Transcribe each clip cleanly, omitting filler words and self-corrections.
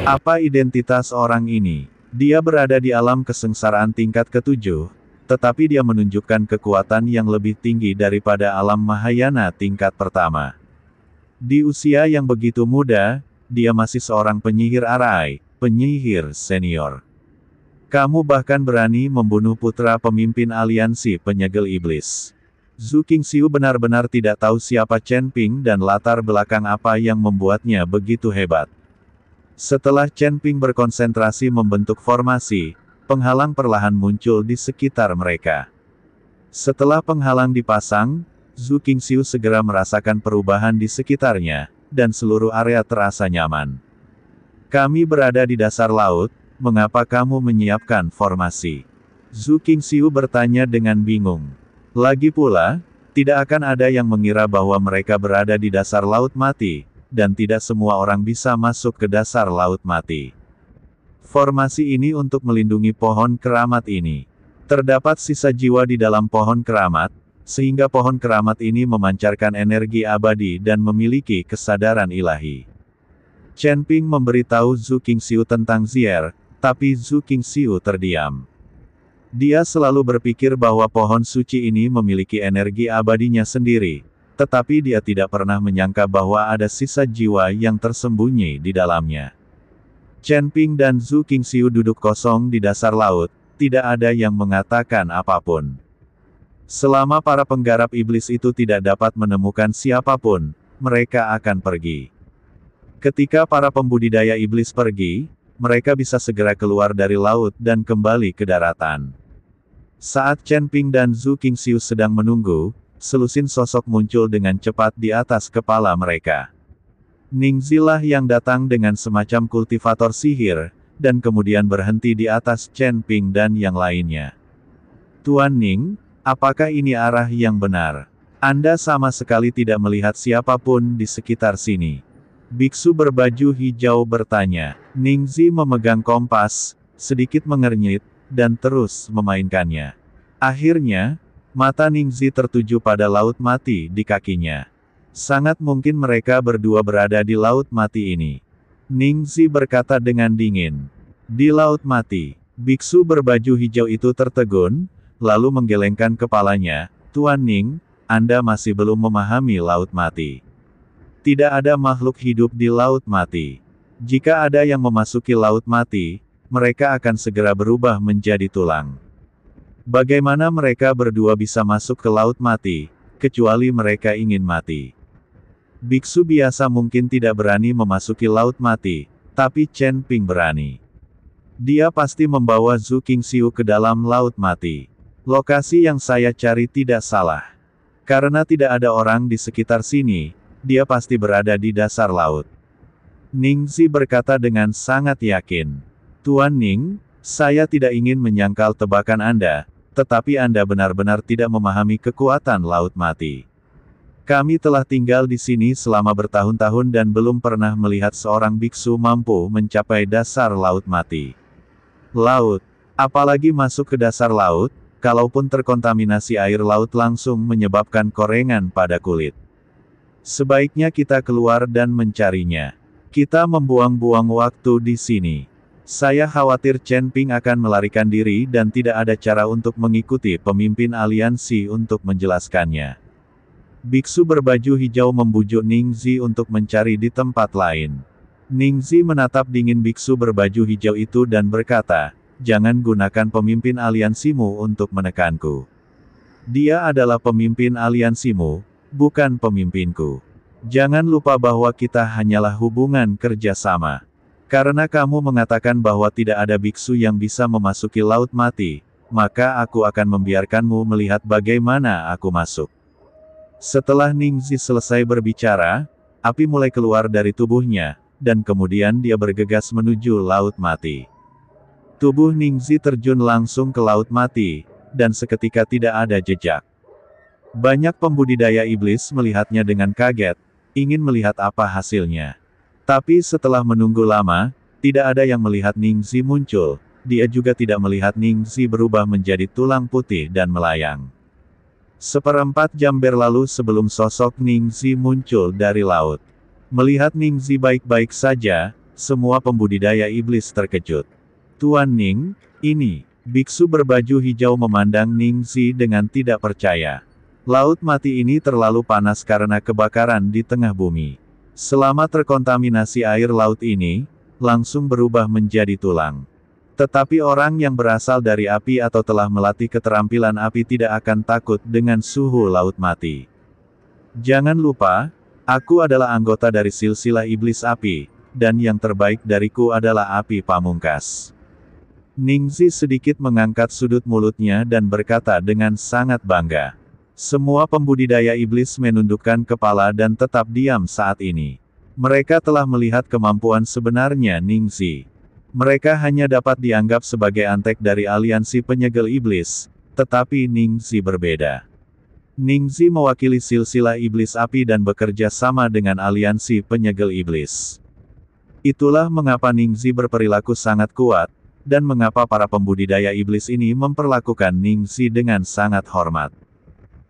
Apa identitas orang ini? Dia berada di alam kesengsaraan tingkat ke-7, tetapi dia menunjukkan kekuatan yang lebih tinggi daripada alam Mahayana tingkat pertama. Di usia yang begitu muda, dia masih seorang penyihir arai, penyihir senior. Kamu bahkan berani membunuh putra pemimpin aliansi penyegel iblis. Zhu Qingxiu benar-benar tidak tahu siapa Chen Ping dan latar belakang apa yang membuatnya begitu hebat. Setelah Chen Ping berkonsentrasi membentuk formasi, penghalang perlahan muncul di sekitar mereka. Setelah penghalang dipasang, Zhu Qingxiu segera merasakan perubahan di sekitarnya, dan seluruh area terasa nyaman. Kami berada di dasar laut, mengapa kamu menyiapkan formasi? Zhu Qingxiu bertanya dengan bingung. Lagi pula, tidak akan ada yang mengira bahwa mereka berada di dasar laut mati, dan tidak semua orang bisa masuk ke dasar laut mati. Formasi ini untuk melindungi pohon keramat ini. Terdapat sisa jiwa di dalam pohon keramat, sehingga pohon keramat ini memancarkan energi abadi dan memiliki kesadaran ilahi. Chen Ping memberitahu Zhu Qingxiu tentang Zier, tapi Zhu Qingxiu terdiam. Dia selalu berpikir bahwa pohon suci ini memiliki energi abadinya sendiri, tetapi dia tidak pernah menyangka bahwa ada sisa jiwa yang tersembunyi di dalamnya. Chen Ping dan Zhu Qingxiu duduk kosong di dasar laut, tidak ada yang mengatakan apapun. Selama para penggarap iblis itu tidak dapat menemukan siapapun, mereka akan pergi. Ketika para pembudidaya iblis pergi, mereka bisa segera keluar dari laut dan kembali ke daratan. Saat Chen Ping dan Zhu Qingxiu sedang menunggu, selusin sosok muncul dengan cepat di atas kepala mereka. Ningzi lah yang datang dengan semacam kultivator sihir, dan kemudian berhenti di atas Chen Ping dan yang lainnya. Tuan Ning, apakah ini arah yang benar? Anda sama sekali tidak melihat siapapun di sekitar sini. Biksu berbaju hijau bertanya. Ningzi memegang kompas, sedikit mengernyit, dan terus memainkannya. Akhirnya, mata Ningzi tertuju pada laut mati di kakinya. Sangat mungkin mereka berdua berada di laut mati ini. Ningzi berkata dengan dingin. Di laut mati, biksu berbaju hijau itu tertegun, lalu menggelengkan kepalanya. Tuan Ning, Anda masih belum memahami laut mati. Tidak ada makhluk hidup di laut mati. Jika ada yang memasuki laut mati, mereka akan segera berubah menjadi tulang. Bagaimana mereka berdua bisa masuk ke laut mati, kecuali mereka ingin mati? Biksu biasa mungkin tidak berani memasuki laut mati, tapi Chen Ping berani. Dia pasti membawa Zhu Qingxiu ke dalam laut mati. Lokasi yang saya cari tidak salah. Karena tidak ada orang di sekitar sini, dia pasti berada di dasar laut. Ningzi berkata dengan sangat yakin. Tuan Ning, saya tidak ingin menyangkal tebakan Anda, tetapi Anda benar-benar tidak memahami kekuatan laut mati. Kami telah tinggal di sini selama bertahun-tahun dan belum pernah melihat seorang biksu mampu mencapai dasar laut mati. Laut, apalagi masuk ke dasar laut, kalaupun terkontaminasi air laut langsung menyebabkan korengan pada kulit. Sebaiknya kita keluar dan mencarinya. Kita membuang-buang waktu di sini. Saya khawatir Chen Ping akan melarikan diri dan tidak ada cara untuk mengikuti pemimpin aliansi untuk menjelaskannya. Biksu berbaju hijau membujuk Ningzi untuk mencari di tempat lain. Ningzi menatap dingin biksu berbaju hijau itu dan berkata, jangan gunakan pemimpin aliansimu untuk menekanku. Dia adalah pemimpin aliansimu, bukan pemimpinku. Jangan lupa bahwa kita hanyalah hubungan kerjasama. Karena kamu mengatakan bahwa tidak ada biksu yang bisa memasuki laut mati, maka aku akan membiarkanmu melihat bagaimana aku masuk. Setelah Ningzi selesai berbicara, api mulai keluar dari tubuhnya, dan kemudian dia bergegas menuju laut mati. Tubuh Ningzi terjun langsung ke laut mati, dan seketika tidak ada jejak. Banyak pembudidaya iblis melihatnya dengan kaget, ingin melihat apa hasilnya. Tapi setelah menunggu lama, tidak ada yang melihat Ningzi muncul, dia juga tidak melihat Ningzi berubah menjadi tulang putih dan melayang. Seperempat jam berlalu sebelum sosok Ningzi muncul dari laut. Melihat Ningzi baik-baik saja, semua pembudidaya iblis terkejut. Tuan Ning, ini, biksu berbaju hijau memandang Ning Zi dengan tidak percaya. Laut mati ini terlalu panas karena kebakaran di tengah bumi. Selama terkontaminasi air laut ini, langsung berubah menjadi tulang. Tetapi orang yang berasal dari api atau telah melatih keterampilan api tidak akan takut dengan suhu laut mati. Jangan lupa, aku adalah anggota dari silsilah iblis api, dan yang terbaik dariku adalah api pamungkas. Ning Zi sedikit mengangkat sudut mulutnya dan berkata dengan sangat bangga. Semua pembudidaya iblis menundukkan kepala dan tetap diam saat ini. Mereka telah melihat kemampuan sebenarnya Ning Zi. Mereka hanya dapat dianggap sebagai antek dari aliansi penyegel iblis, tetapi Ning Zi berbeda. Ning Zi mewakili silsilah iblis api dan bekerja sama dengan aliansi penyegel iblis. Itulah mengapa Ning Zi berperilaku sangat kuat, dan mengapa para pembudidaya iblis ini memperlakukan Ning Zi dengan sangat hormat.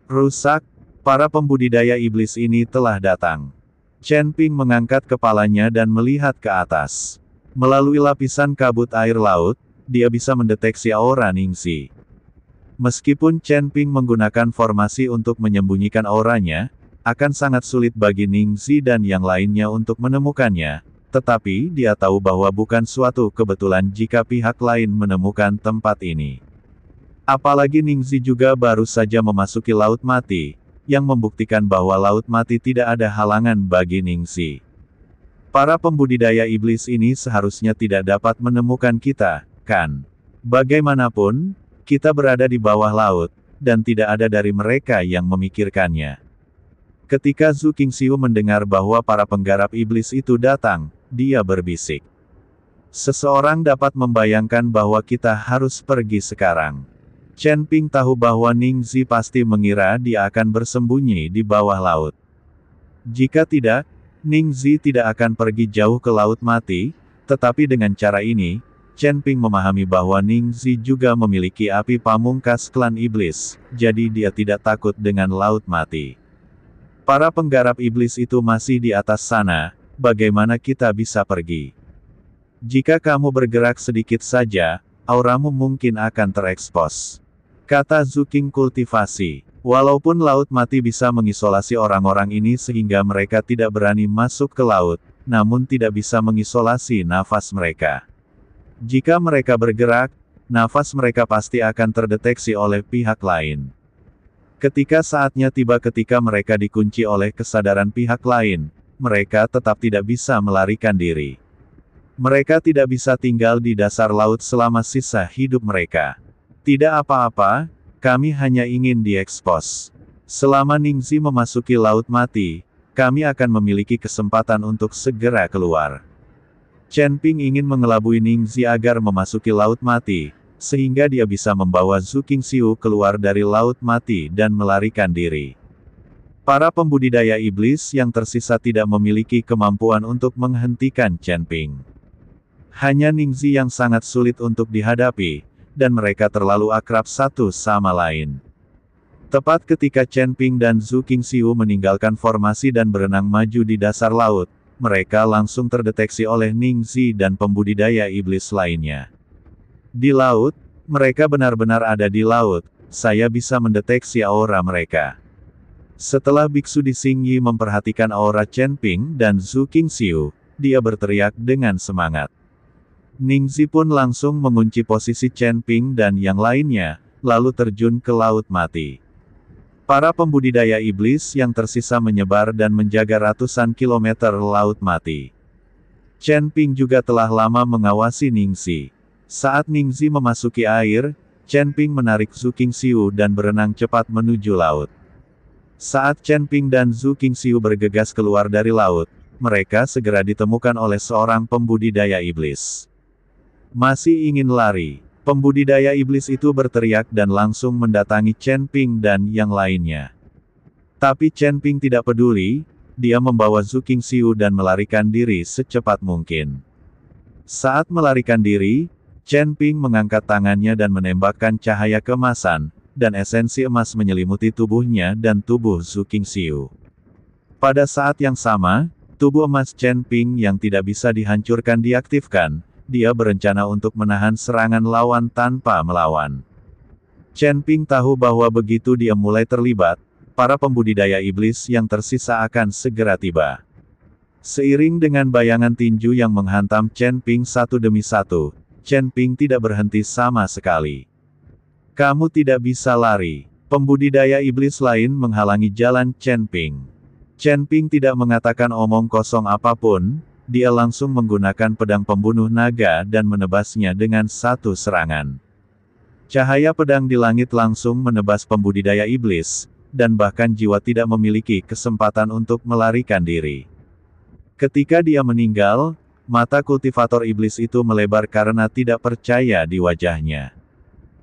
Rusak, para pembudidaya iblis ini telah datang. Chen Ping mengangkat kepalanya dan melihat ke atas. Melalui lapisan kabut air laut, dia bisa mendeteksi aura Ning Zi. Meskipun Chen Ping menggunakan formasi untuk menyembunyikan auranya, akan sangat sulit bagi Ning Zi dan yang lainnya untuk menemukannya, tetapi dia tahu bahwa bukan suatu kebetulan jika pihak lain menemukan tempat ini. Apalagi Ning Zi juga baru saja memasuki Laut Mati, yang membuktikan bahwa Laut Mati tidak ada halangan bagi Ning Zi. Para pembudidaya iblis ini seharusnya tidak dapat menemukan kita, kan? Bagaimanapun, kita berada di bawah laut, dan tidak ada dari mereka yang memikirkannya. Ketika Zhu Qingxiu mendengar bahwa para penggarap iblis itu datang, dia berbisik. Seseorang dapat membayangkan bahwa kita harus pergi sekarang. Chen Ping tahu bahwa Ning Zi pasti mengira dia akan bersembunyi di bawah laut. Jika tidak, Ning Zi tidak akan pergi jauh ke Laut Mati, tetapi dengan cara ini, Chen Ping memahami bahwa Ning Zi juga memiliki api pamungkas klan iblis, jadi dia tidak takut dengan Laut Mati. Para penggarap iblis itu masih di atas sana, bagaimana kita bisa pergi? Jika kamu bergerak sedikit saja, auramu mungkin akan terekspos. Kata Zhu Qing kultivasi. Walaupun Laut Mati bisa mengisolasi orang-orang ini sehingga mereka tidak berani masuk ke laut, namun tidak bisa mengisolasi nafas mereka. Jika mereka bergerak, nafas mereka pasti akan terdeteksi oleh pihak lain. Ketika saatnya tiba ketika mereka dikunci oleh kesadaran pihak lain, mereka tetap tidak bisa melarikan diri. Mereka tidak bisa tinggal di dasar laut selama sisa hidup mereka. Tidak apa-apa, kami hanya ingin diekspos. Selama Ning Zi memasuki Laut Mati, kami akan memiliki kesempatan untuk segera keluar. Chen Ping ingin mengelabui Ning Zi agar memasuki Laut Mati, sehingga dia bisa membawa Zhu Qingxiu keluar dari Laut Mati dan melarikan diri. Para pembudidaya iblis yang tersisa tidak memiliki kemampuan untuk menghentikan Chen Ping. Hanya Ning Zi yang sangat sulit untuk dihadapi, dan mereka terlalu akrab satu sama lain. Tepat ketika Chen Ping dan Zhu Qingxiu meninggalkan formasi dan berenang maju di dasar laut, mereka langsung terdeteksi oleh Ning Zi dan pembudidaya iblis lainnya. Di laut, mereka benar-benar ada di laut, saya bisa mendeteksi aura mereka. Setelah Biksu di Xingyi memperhatikan aura Chen Ping dan Zhu Qingxiu, dia berteriak dengan semangat. Ning Zi pun langsung mengunci posisi Chen Ping dan yang lainnya, lalu terjun ke Laut Mati. Para pembudidaya iblis yang tersisa menyebar dan menjaga ratusan kilometer Laut Mati. Chen Ping juga telah lama mengawasi Ning Zi. Saat Ning Zi memasuki air, Chen Ping menarik Zhu Qingxiu dan berenang cepat menuju laut. Saat Chen Ping dan Zhu Qingxiu bergegas keluar dari laut, mereka segera ditemukan oleh seorang pembudidaya iblis. Masih ingin lari, pembudidaya iblis itu berteriak dan langsung mendatangi Chen Ping dan yang lainnya. Tapi Chen Ping tidak peduli, dia membawa Zhu Qingxiu dan melarikan diri secepat mungkin. Saat melarikan diri, Chen Ping mengangkat tangannya dan menembakkan cahaya keemasan, dan esensi emas menyelimuti tubuhnya dan tubuh Zhu Qingxiu. Pada saat yang sama, Tubuh emas Chen Ping yang tidak bisa dihancurkan diaktifkan, dia berencana untuk menahan serangan lawan tanpa melawan. Chen Ping tahu bahwa begitu dia mulai terlibat, para pembudidaya iblis yang tersisa akan segera tiba. Seiring dengan bayangan tinju yang menghantam Chen Ping satu demi satu, Chen Ping tidak berhenti sama sekali. Kamu tidak bisa lari. Pembudidaya iblis lain menghalangi jalan Chen Ping. Chen Ping tidak mengatakan omong kosong apapun, dia langsung menggunakan pedang pembunuh naga dan menebasnya dengan satu serangan. Cahaya pedang di langit langsung menebas pembudidaya iblis, dan bahkan jiwa tidak memiliki kesempatan untuk melarikan diri. Ketika dia meninggal, mata kultivator iblis itu melebar karena tidak percaya di wajahnya.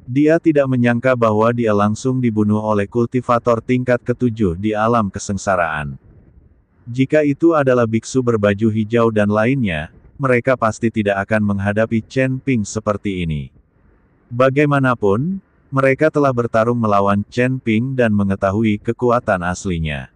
Dia tidak menyangka bahwa dia langsung dibunuh oleh kultivator tingkat ke-7 di alam kesengsaraan. Jika itu adalah biksu berbaju hijau dan lainnya, mereka pasti tidak akan menghadapi Chen Ping seperti ini. Bagaimanapun, mereka telah bertarung melawan Chen Ping dan mengetahui kekuatan aslinya.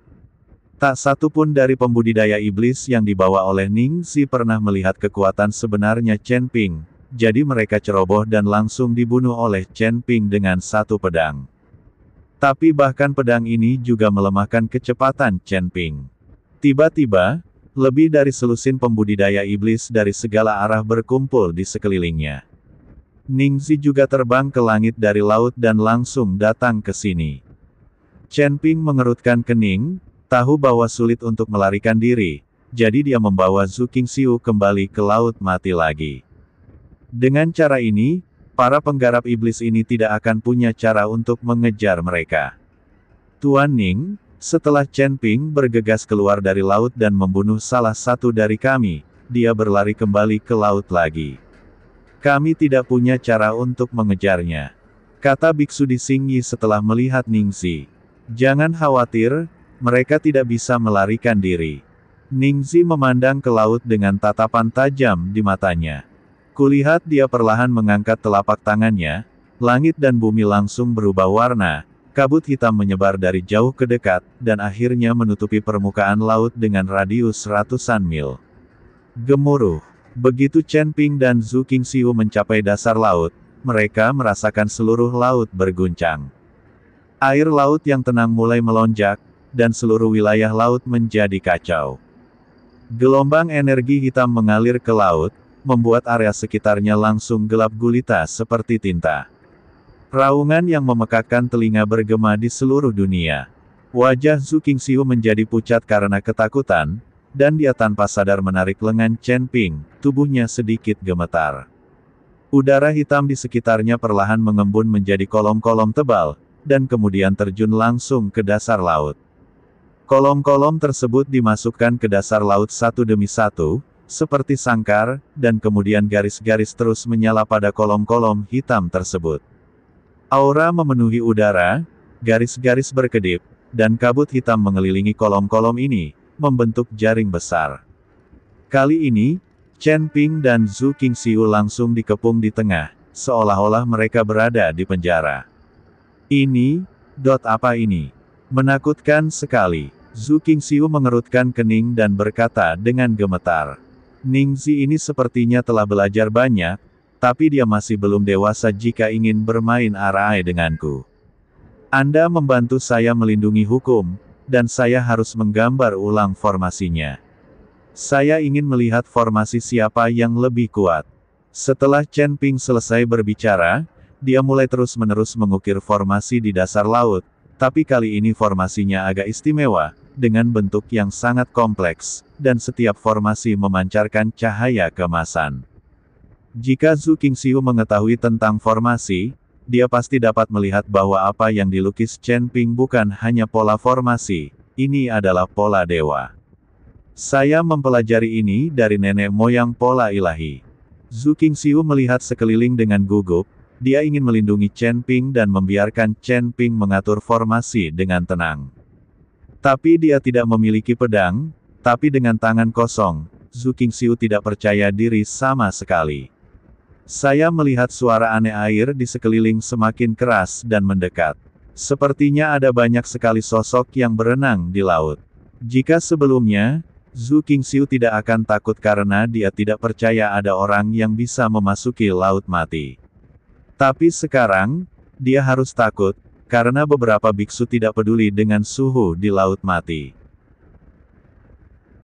Tak satu pun dari pembudidaya iblis yang dibawa oleh Ning Zi pernah melihat kekuatan sebenarnya Chen Ping, jadi mereka ceroboh dan langsung dibunuh oleh Chen Ping dengan satu pedang. Tapi bahkan pedang ini juga melemahkan kecepatan Chen Ping. Tiba-tiba, lebih dari selusin pembudidaya iblis dari segala arah berkumpul di sekelilingnya. Ning Zi juga terbang ke langit dari laut dan langsung datang ke sini. Chen Ping mengerutkan kening, tahu bahwa sulit untuk melarikan diri, jadi dia membawa Zhu Qingxiu kembali ke laut mati lagi. Dengan cara ini, para penggarap iblis ini tidak akan punya cara untuk mengejar mereka. Tuan Ning, setelah Chen Ping bergegas keluar dari laut dan membunuh salah satu dari kami, dia berlari kembali ke laut lagi. Kami tidak punya cara untuk mengejarnya, kata biksu di Xingyi setelah melihat Ning Zi. Jangan khawatir, mereka tidak bisa melarikan diri. Ning Zi memandang ke laut dengan tatapan tajam di matanya. Kulihat dia perlahan mengangkat telapak tangannya, langit dan bumi langsung berubah warna. Kabut hitam menyebar dari jauh ke dekat, dan akhirnya menutupi permukaan laut dengan radius ratusan mil. Gemuruh. Begitu Chen Ping dan Zhu Qingxiu mencapai dasar laut, mereka merasakan seluruh laut berguncang. Air laut yang tenang mulai melonjak, dan seluruh wilayah laut menjadi kacau. Gelombang energi hitam mengalir ke laut, membuat area sekitarnya langsung gelap gulita seperti tinta. Raungan yang memekakkan telinga bergema di seluruh dunia. Wajah Zhu Qingxiu menjadi pucat karena ketakutan, dan dia tanpa sadar menarik lengan Chen Ping, tubuhnya sedikit gemetar. Udara hitam di sekitarnya perlahan mengembun menjadi kolom-kolom tebal, dan kemudian terjun langsung ke dasar laut. Kolom-kolom tersebut dimasukkan ke dasar laut satu demi satu, seperti sangkar, dan kemudian garis-garis terus menyala pada kolom-kolom hitam tersebut. Aura memenuhi udara, garis-garis berkedip, dan kabut hitam mengelilingi kolom-kolom ini, membentuk jaring besar. Kali ini, Chen Ping dan Zhu Qingxiu langsung dikepung di tengah, seolah-olah mereka berada di penjara. Apa ini? Menakutkan sekali. Zhu Qingxiu mengerutkan kening dan berkata dengan gemetar. Ning Zi ini sepertinya telah belajar banyak, tapi dia masih belum dewasa jika ingin bermain arai denganku. Anda membantu saya melindungi hukum, dan saya harus menggambar ulang formasinya. Saya ingin melihat formasi siapa yang lebih kuat. Setelah Chen Ping selesai berbicara, dia mulai terus-menerus mengukir formasi di dasar laut, tapi kali ini formasinya agak istimewa, dengan bentuk yang sangat kompleks, dan setiap formasi memancarkan cahaya keemasan. Jika Zhu Qingxiu mengetahui tentang formasi, dia pasti dapat melihat bahwa apa yang dilukis Chen Ping bukan hanya pola formasi, ini adalah pola dewa. Saya mempelajari ini dari nenek moyang pola ilahi. Zhu Qingxiu melihat sekeliling dengan gugup, dia ingin melindungi Chen Ping dan membiarkan Chen Ping mengatur formasi dengan tenang. Tapi dia tidak memiliki pedang, tapi dengan tangan kosong, Zhu Qingxiu tidak percaya diri sama sekali. Saya melihat suara aneh air di sekeliling semakin keras dan mendekat. Sepertinya ada banyak sekali sosok yang berenang di laut. Jika sebelumnya, Zhu Qingxiu tidak akan takut karena dia tidak percaya ada orang yang bisa memasuki Laut Mati. Tapi sekarang, dia harus takut, karena beberapa biksu tidak peduli dengan suhu di Laut Mati.